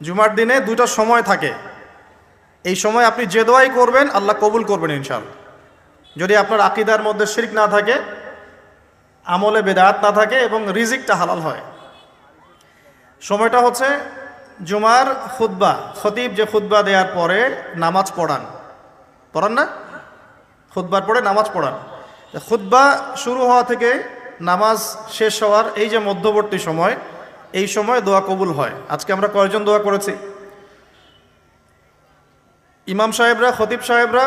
জুমার দিনে দুইটা সময় থাকে। এই সময় আপনি যে দোয়াই করবেন আল্লাহ কবুল করবেন ইনশাআল্লাহ, যদি আপনার আকীদার মধ্যে শিরক না থাকে, আমলে বেদাত না থাকে এবং রিজিকটা হালাল হয়। সময়টা হচ্ছে জুমার খুতবা, খতিব যে খুতবা দেওয়ার পরে নামাজ পড়ান না, খুতবার পরে নামাজ পড়ান। খুতবা শুরু হওয়া থেকে নামাজ শেষ হওয়ার এই যে মধ্যবর্তী সময়, এই সময় দোয়া কবুল হয়। আজকে আমরা কয়জন দোয়া করেছি? ইমাম সাহেবরা, খতিব সাহেবরা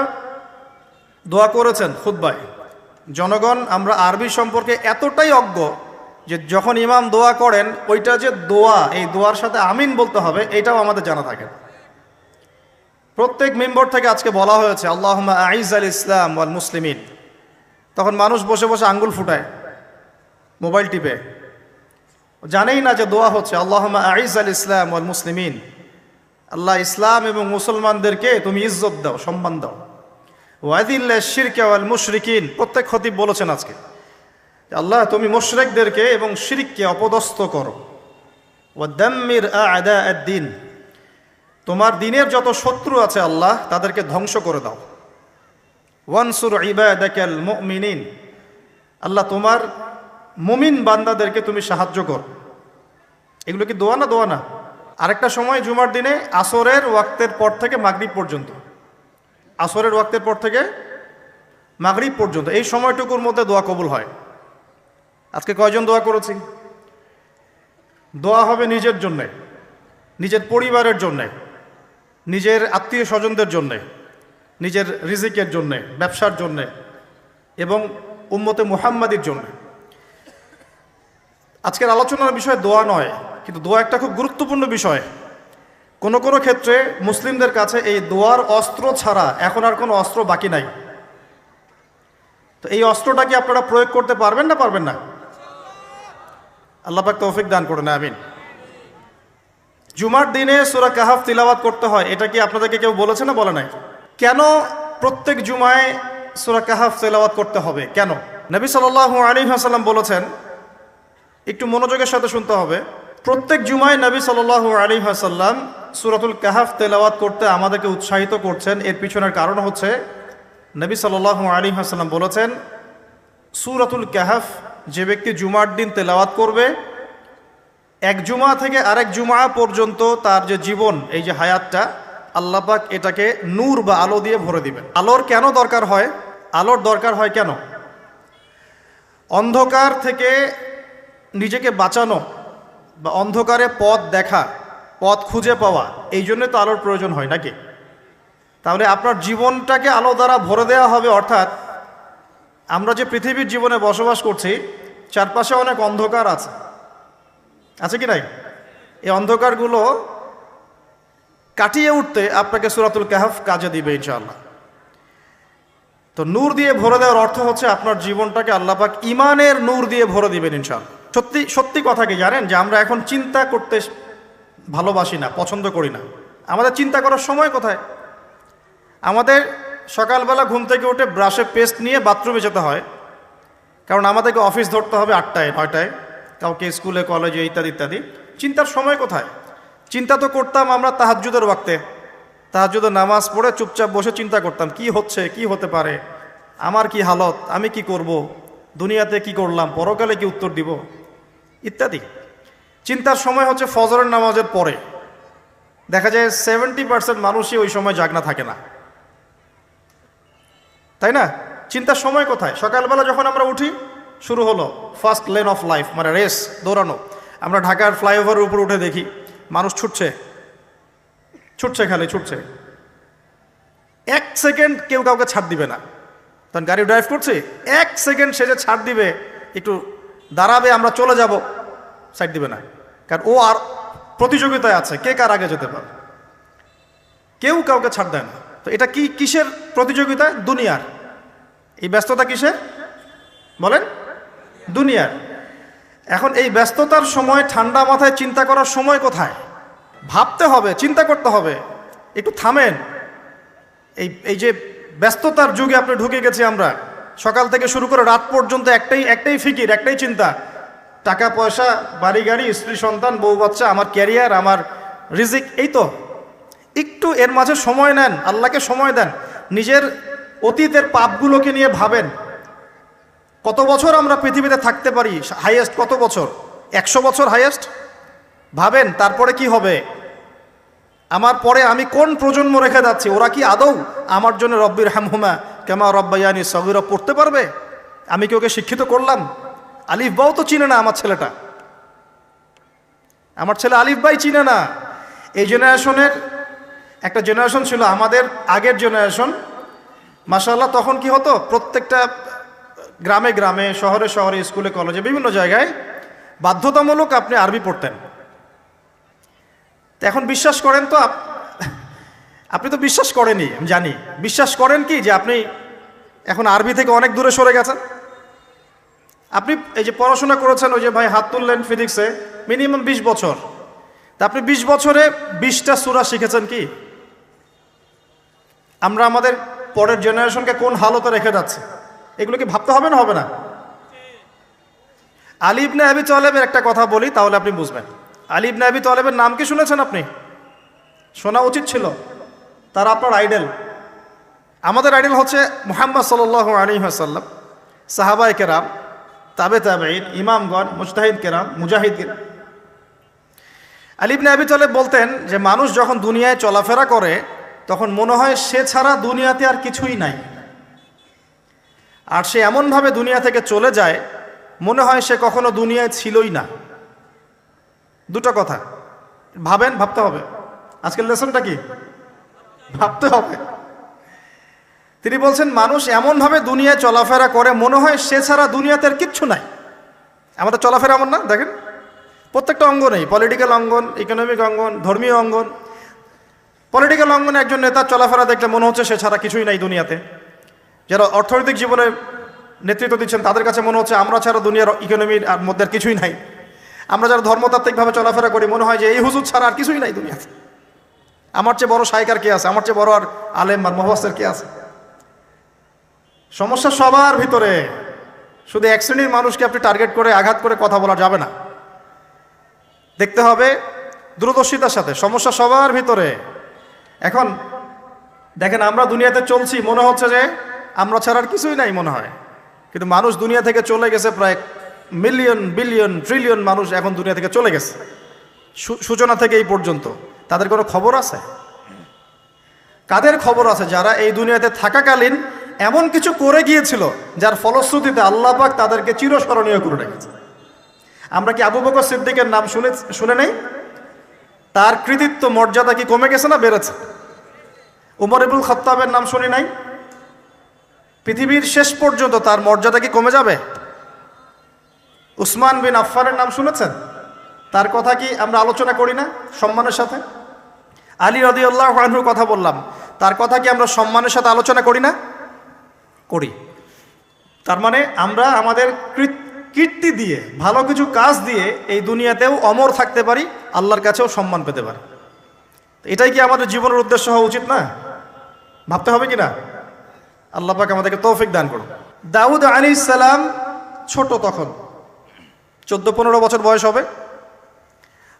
দোয়া করেছেন খুতবায়। জনগণ আমরা আরবি সম্পর্কে এতটাই অজ্ঞ যে যখন ইমাম দোয়া করেন ওইটা যে দোয়া, এই দোয়ার সাথে আমিন বলতে হবে এটাও আমাদের জানা থাকে। প্রত্যেক মেম্বর থেকে আজকে বলা হয়েছে আল্লাহুম্মা আইজ্জাল ইসলাম ওয়াল মুসলিমিন। তখন মানুষ বসে বসে আঙ্গুল ফুটায়, মোবাইল টিপে, জানেই না যে দোয়া হচ্ছে আল্লাহুম্মা আইজ্জাল ইসলাম ওয়াল মুসলিমিন। আল্লাহ ইসলাম এবং মুসলমানদেরকে তুমি ইজ্জত দাও, সম্মান দাও। ওয়াদিল্লাশ শিরকা ওয়াল মুশরিকিন, প্রত্যেক খতিব বলেছেন আজকে আল্লাহ তুমি মুশরিকদেরকে এবং শিরককে অপদস্থ করো। ওয়াদাম্মির আ'দা আদ-দ্বীন, তোমার দিনের যত শত্রু আছে আল্লাহ তাদেরকে ধ্বংস করে দাও। ওয়ানসুর ইবাদাকাল মুমিনিন, আল্লাহ তোমার মুমিন বান্দাদেরকে তুমি সাহায্য করো। এগুলো কি দোয়া না? দোয়া না। আরেকটা সময় জুমার দিনে আসরের ওয়াক্তের পর থেকে মাগরিব পর্যন্ত, আসরের ওয়াক্তের পর থেকে মাগরিব পর্যন্ত এই সময়টুকুর মধ্যে দোয়া কবুল হয়। আজকে কয়জন দোয়া করেছি? দোয়া হবে নিজের জন্যে, নিজের পরিবারের জন্যে, নিজের আত্মীয় স্বজনদের জন্যে, নিজের রিজিকের জন্যে, ব্যবসার জন্যে এবং উম্মতে মুহাম্মাদির জন্যে। আজকের আলোচনার বিষয় দোয়া নয়, কিন্তু দোয়া একটা খুব গুরুত্বপূর্ণ বিষয়। কোনো কোনো ক্ষেত্রে মুসলিমদের কাছে এই দোয়ার অস্ত্র ছাড়া এখন আর কোনো অস্ত্র বাকি নাই। তো এই অস্ত্রটা কি আপনারা প্রয়োগ করতে পারবেন না পারবেন না? আল্লাহ পাক তৌফিক দান করুন, আমিন। জুমার দিনে সূরা কাহাফ তিলাওয়াত করতে হয়, এটা কি আপনাদেরকে কেউ বলেছে না বলে নাই? কেন প্রত্যেক জুমায় সূরা কাহাফ তিলাওয়াত করতে হবে? কেন? নবী সাল্লাল্লাহু আলাইহি ওয়াসাল্লাম বলেছেন, একটু মনোযোগের সাথে শুনতে হবে। প্রত্যেক জুমায় নবী সাল্লাল্লাহু আলাইহি ওয়াসাল্লাম সূরাতুল কাহাফ তেলাওয়াত করতে আমাদেরকে উৎসাহিত করছেন। এর পিছনের কারণ হচ্ছে নবী সাল্লাল্লাহু আলাইহি ওয়াসাল্লাম বলেছেন, সূরাতুল কাহাফ যে ব্যক্তি জুমার দিন তেলাওয়াত করবে, এক জুমা থেকে আরেক জুমা পর্যন্ত তার যে জীবন, এই যে হায়াতটা, আল্লাহ পাক এটাকে নূর বা আলো দিয়ে ভরে দিবেন। আলোর কেন দরকার হয়? আলোর দরকার হয় কেন? অন্ধকার থেকে নিজেকে বাঁচানো বা অন্ধকারে পথ দেখা, পথ খুঁজে পাওয়া, এই জন্য তো আলোর প্রয়োজন হয় নাকি? তাহলে আপনার জীবনটাকে আলো দ্বারা ভরে দেওয়া হবে। অর্থাৎ আমরা যে পৃথিবীর জীবনে বসবাস করছি, চারপাশে অনেক অন্ধকার আছে কি নাই? এই অন্ধকারগুলো কাটিয়ে উঠতে আপনাকে সূরাতুল কাহাফ কাজে দিবে ইনশাআল্লাহ। তো নূর দিয়ে ভরে দেওয়ার অর্থ হচ্ছে আপনার জীবনটাকে আল্লাহ পাক ঈমানের নূর দিয়ে ভরে দিবেন ইনশাআল্লাহ। সত্যি কথা কি জানেন যে আমরা এখন চিন্তা করতে ভালোবাসি না, পছন্দ করি না। আমাদের চিন্তা করার সময় কোথায়? আমাদের সকালবেলা ঘুম থেকে উঠে ব্রাশে পেস্ট নিয়ে বাথরুমে যেতে হয়, কারণ আমাদেরকে অফিস ধরতে হবে 8টায় 9টায়, কাউকে স্কুলে কলেজে ইত্যাদি ইত্যাদি। চিন্তার সময় কোথায়? চিন্তা তো করতাম আমরা তাহাজ্জুদের ওয়াক্তে, তাহাজ্জুদের নামাজ পড়ে চুপচাপ বসে চিন্তা করতাম কি হচ্ছে, কি হতে পারে, আমার কি হালত, আমি কি করব, দুনিয়াতে কি করলাম, পরকালে কি উত্তর দিব ইত্যাদি। চিন্তার সময় হচ্ছে ফজরের নামাজের পরে। দেখা যায় 70% মানুষই ওই সময় জাগনা থাকে না, তাই না? চিন্তার সময় কোথায়? সকালবেলা যখন আমরা উঠি, শুরু হলো ফার্স্ট লেন অফ লাইফ, মানে রেস, দৌড়ানো। আমরা ঢাকার ফ্লাইওভারের উপর উঠে দেখি মানুষ ছুটছে, খালি ছুটছে। 1 সেকেন্ড কেউ কাউকে ছাড় দিবে না। তখন গাড়ি ড্রাইভ করছে, 1 সেকেন্ড সে যে ছাড় দিবে, একটু দাঁড়াবে, আমরা চলে যাব, সাইড দিবে না। কারণ ও আর প্রতিযোগিতায় আছে, কে কার আগে যেতে পারে। কেউ কাউকে ছাড় দেয় না। তো এটা কি, কিসের প্রতিযোগিতা? দুনিয়ার। এই ব্যস্ততা কিসের বলেন? দুনিয়ার। এখন এই ব্যস্ততার সময় ঠান্ডা মাথায় চিন্তা করার সময় কোথায়? ভাবতে হবে, চিন্তা করতে হবে। একটু থামেন। এই যে ব্যস্ততার যুগে আপনি ঢুকে গেছি আমরা, সকাল থেকে শুরু করে রাত পর্যন্ত একটাই ফিকির, একটাই চিন্তা, টাকা পয়সা, বাড়ি গাড়ি, স্ত্রী সন্তান, বউ বাচ্চা, আমার ক্যারিয়ার, আমার রিজিক, এই তো। একটু এর মাঝে সময় নেন, আল্লাহকে সময় দেন, নিজের অতীতের পাপগুলোকে নিয়ে ভাবেন। কত বছর আমরা পৃথিবীতে থাকতে পারি? হাইয়েস্ট কত বছর? 100 বছর হাইয়েস্ট। ভাবেন তারপরে কি হবে? আমার পরে আমি কোন প্রজন্ম রেখে যাচ্ছি? ওরা কি আদৌ আমার জন্য রব্বির হামহুমা কামা রব্বায়ানি সগীরা পড়তে পারবে? আমি কি ওকে শিক্ষিত করলাম? আলিফ বাও তো চিনে না আমার ছেলেটা, আমার ছেলে আলিফ বাই চিনে না। এই জেনারেশনের একটা জেনারেশন ছিল, আমাদের আগের জেনারেশন, মাশাআল্লাহ। তখন কি হতো, প্রত্যেকটা গ্রামে গ্রামে, শহরে শহরে, স্কুলে কলেজে, বিভিন্ন জায়গায় বাধ্যতামূলক আপনি আরবি পড়তেন। তো এখন বিশ্বাস করেন তো? আপনি তো বিশ্বাস করেনই, আমি জানি। বিশ্বাস করেন কি যে আপনি এখন আরবি থেকে অনেক দূরে সরে গেছেন? আপনি এই যে পড়াশোনা করেছেন, ওই যে ভাই হাত তুললেন ফিজিক্সে, মিনিমাম 20 বছর। তা আপনি 20 বছরে 20টা সূরা শিখেছেন কি? আমরা আমাদের পরের জেনারেশনকে কোন হালতে রেখে যাচ্ছে, এগুলো কি ভাবতে হবে না, হবে না? আলী ইবনে আবি তালেবের একটা কথা বলি, তাহলে আপনি বুঝবেন। আলী ইবনে আবি তালেবের নাম কি শুনেছেন আপনি? শোনা উচিত ছিল। তারা আপনার আইডল। আমাদের আইডল হচ্ছে মুহাম্মদ সাল্লাল্লাহু আলাইহি ওয়াসাল্লাম, সাহাবায়ে কেরাম, তাবে তাবেঈন, ইমামগণ, মুজতাহিদ কেরাম, মুজাহিদ। আলী ইবনে আবি তালেব বলতেন যে মানুষ যখন দুনিয়ায় চলাফেরা করে তখন মনে হয় সে ছাড়া দুনিয়াতে আর কিছুই নাই, আর সে এমনভাবে দুনিয়া থেকে চলে যায় মনে হয় সে কখনো দুনিয়ায় ছিলই না। দুটো কথা ভাবেন, ভাবতে হবে। আজকের লেসনটা কি? ভাবতে হবে। তিনি বলছেন মানুষ এমনভাবে দুনিয়ায় চলাফেরা করে মনে হয় সে ছাড়া দুনিয়াতে আর কিচ্ছু নাই। আমাদের চলাফেরা এমন না? দেখেন প্রত্যেকটা অঙ্গনেই, পলিটিক্যাল অঙ্গন, ইকোনমিক অঙ্গন, ধর্মীয় অঙ্গন। পলিটিক্যাল অঙ্গনে একজন নেতার চলাফেরা দেখলে মনে হচ্ছে সে ছাড়া কিছুই নাই দুনিয়াতে। যারা অর্থনৈতিক জীবনে নেতৃত্ব দিচ্ছেন তাদের কাছে মনে হচ্ছে আমরা ছাড়া দুনিয়ার ইকোনমির আর মধ্যে আর কিছুই নাই। আমরা যারা ধর্মতাত্ত্বিকভাবে চলাফেরা করি মনে হয় যে এই হুজুর ছাড়া আর কিছুই নাই দুনিয়াতে। আমার চেয়ে বড় শায়েক আর কে আছে? আমার চেয়ে বড় আর আলেম আর মুফাসসির কে আছে? সমস্যা সবার ভিতরে। শুধু এক শ্রেণীর মানুষকে আপনি টার্গেট করে আঘাত করে কথা বলা যাবে না। দেখতে হবে দূরদর্শিতার সাথে, সমস্যা সবার ভিতরে। এখন দেখেন আমরা দুনিয়াতে চলছি, মনে হচ্ছে যে আমরা ছাড়া আর কিছুই নাই মনে হয়, কিন্তু মানুষ দুনিয়া থেকে চলে গেছে। প্রায় মিলিয়ন, বিলিয়ন, ট্রিলিয়ন মানুষ এখন দুনিয়া থেকে চলে গেছে সূচনা থেকে এই পর্যন্ত। তাদের কোনো খবর আছে? কাদের খবর আছে? যারা এই দুনিয়াতে থাকাকালীন এমন কিছু করে গিয়েছিল যার ফলশ্রুতিতে আল্লাহ পাক তাদেরকে চিরস্মরণীয় করে রেখেছে। আমরা কি আবু বকর সিদ্দিকের নাম শুনে নেই? তার কৃতিত্ব মর্যাদা কি কমে গেছে না বেড়েছে? উমর ইবনুল খাত্তাবের নাম শুনি নাই? পৃথিবীর শেষ পর্যন্ত তার মর্যাদা কি কমে যাবে? উসমান বিন আফফানের নাম শুনেছেন? তার কথা কি আমরা আলোচনা করি না সম্মানের সাথে? আলী রাদিয়াল্লাহু আনহুর কথা বললাম, তার কথা কি আমরা সম্মানের সাথে আলোচনা করি না? করি। তার মানে আমরা আমাদের কীর্তি দিয়ে, ভালো কিছু কাজ দিয়ে এই দুনিয়াতেও অমর থাকতে পারি, আল্লাহর কাছেও সম্মান পেতে পারি। এটাই কি আমাদের জীবনের উদ্দেশ্য হওয়া উচিত না? ভাবতে হবে কি না? আল্লাহ পাক আমাদেরকে তৌফিক দান করুন। দাউদ আলাইহিস সালাম ছোট, তখন 14-15 বছর বয়স হবে।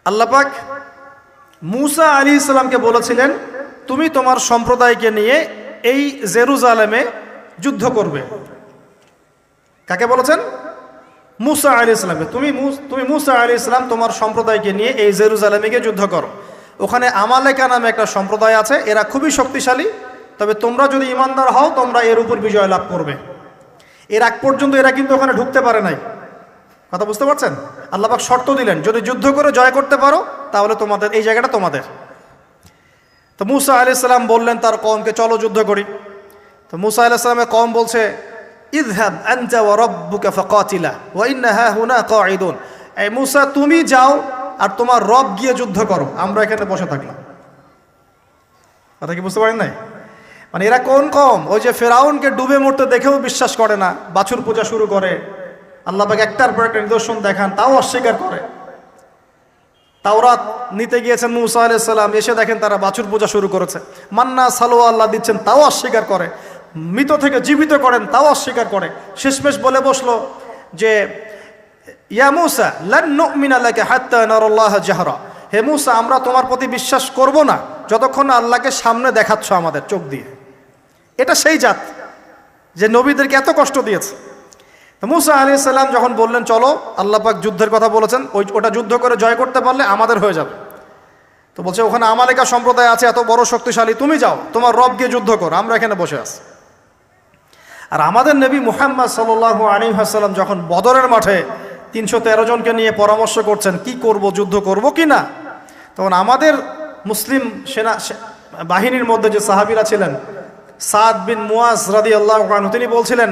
আল্লাহ পাক মূসা আলাইহিস সালামকে বলেছিলেন তুমি তোমার সম্প্রদায়কে নিয়ে এই জেরুজালেমে যুদ্ধ করবে। কাকে বলেছেন? মূসা আলাইহিস সালামকে। তুমি মূসা আলাইহিস সালাম তোমার সম্প্রদায়কে নিয়ে এই জেরুজালেমে গিয়ে যুদ্ধ করো। ওখানে আমালেকা নামে একটা সম্প্রদায় আছে, এরা খুবই শক্তিশালী, তবে তোমরা যদি ইমানদার হও তোমরা এর উপর বিজয় লাভ করবে। এর আগ পর্যন্ত এরা কিন্তু ওখানে ঢুকতে পারে নাই। কথা বুঝতে পারছেন? আল্লাহ পাক শর্ত দিলেন যদি যুদ্ধ করে জয় করতে পারো তাহলে তোমাদের এই জায়গাটা তোমাদের। তো মূসা আলাইহিস সালাম বললেন তার কওমকে চলো যুদ্ধ করি। তো মূসা আলাইহিস সালামের কওম বলছে ইযহাব আনতা ওয়া রাব্বুকা ফাকাতিলা ওয়া ইন্না হাহুনা কাঈদুন। এই মূসা তুমি যাও আর তোমার রব গিয়ে যুদ্ধ করো, আমরা এখানে বসে থাকলাম। কথা কি বুঝতে পারেন নাই? মানে এরা কোন কওম? ওই যে ফেরাউনকে ডুবে মরতে দেখেও বিশ্বাস করে না, বাছুর পূজা শুরু করে, আল্লাহ পাক একটার পর একটা নিদর্শন দেখান তাও অস্বীকার করে। তাওরাত নিতে গিয়েছেন মূসা আলাইহিস সালাম, এসে দেখেন তারা বাছুর পূজা শুরু করেছে। মান্না সালোয়া আল্লাহ দিচ্ছেন তাও অস্বীকার করে, মৃত থেকে জীবিত করেন তাও অস্বীকার করে। শেষমেশ বলে বসলো যে ইয়া মূসা লান নুমিনা লাকা হাত্তা নারাল্লাহ জাহরা, হে মুসা, আমরা তোমার প্রতি বিশ্বাস করব না যতক্ষণ না আল্লাহকে সামনে দেখাচ্ছ আমাদের চোখ দিয়ে। এটা সেই জাত যে নবীদেরকে এত কষ্ট দিয়েছে। মুসা আলাইহিস সালাম যখন বললেন চলো, আল্লাহ পাক যুদ্ধের কথা বলেছেন, ওটা যুদ্ধ করে জয় করতে পারলে আমাদের হয়ে যাবে। তো বলছে ওখানে আমালেকা সম্প্রদায় আছে এত বড় শক্তিশালী, তুমি যাও, তোমার রব গিয়ে যুদ্ধ করো, আমরা এখানে বসে আছি। আর আমাদের নবী মুহাম্মদ সাল্লাল্লাহু আলাইহি ওয়াসাল্লাম যখন বদরের মাঠে 313 জনকে নিয়ে পরামর্শ করছেন কি করব, যুদ্ধ করব কি না, তখন আমাদের মুসলিম সেনা বাহিনীর মধ্যে যে সাহাবীরা ছিলেন, সাদ বিন মুয়াজ রাদিয়াল্লাহু আনহু, তিনি বলছিলেন